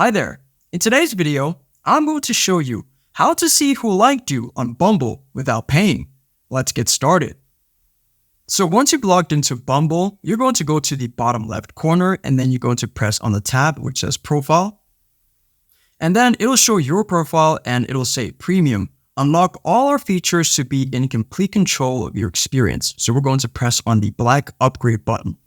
Hi there. In today's video, I'm going to show you how to see who liked you on Bumble without paying. Let's get started. So once you've logged into Bumble, you're going to go to the bottom left corner and then you're going to press on the tab which says Profile. And then it'll show your profile and it'll say Premium. Unlock all our features to be in complete control of your experience. So we're going to press on the black upgrade button.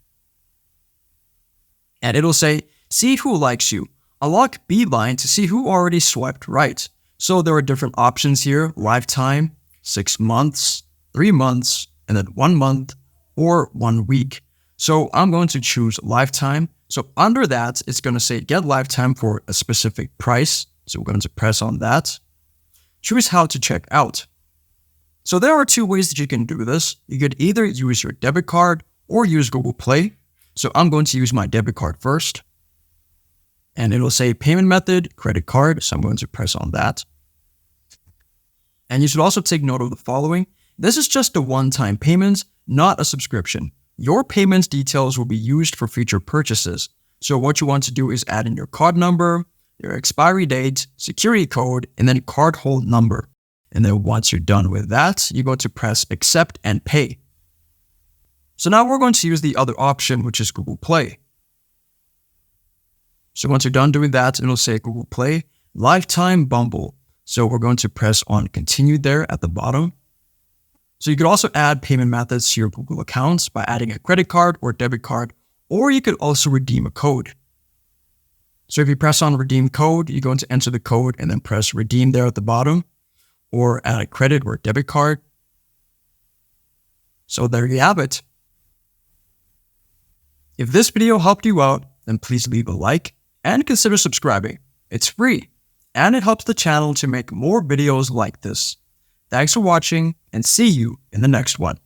And it'll say, see who likes you. Unlock Beeline to see who already swiped right. So there are different options here: lifetime, 6 months, 3 months, and then 1 month or 1 week. So I'm going to choose lifetime. So under that, it's going to say get lifetime for a specific price. So we're going to press on that. Choose how to check out. So there are 2 ways that you can do this. You could either use your debit card or use Google Play. So I'm going to use my debit card first. And it'll say payment method, credit card. So I'm going to press on that. And you should also take note of the following. This is just a one-time payment, not a subscription. Your payments details will be used for future purchases. So what you want to do is add in your card number, your expiry date, security code, and then card hold number. And then once you're done with that, you're going to press accept and pay. So now we're going to use the other option, which is Google Play. So once you're done doing that, it'll say Google Play, Lifetime Bumble. So we're going to press on continue there at the bottom. So you could also add payment methods to your Google accounts by adding a credit card or debit card, or you could also redeem a code. So if you press on redeem code, you're going to enter the code and then press redeem there at the bottom, or add a credit or debit card. So there you have it. If this video helped you out, then please leave a like and consider subscribing. It's free and it helps the channel to make more videos like this. Thanks for watching and see you in the next one.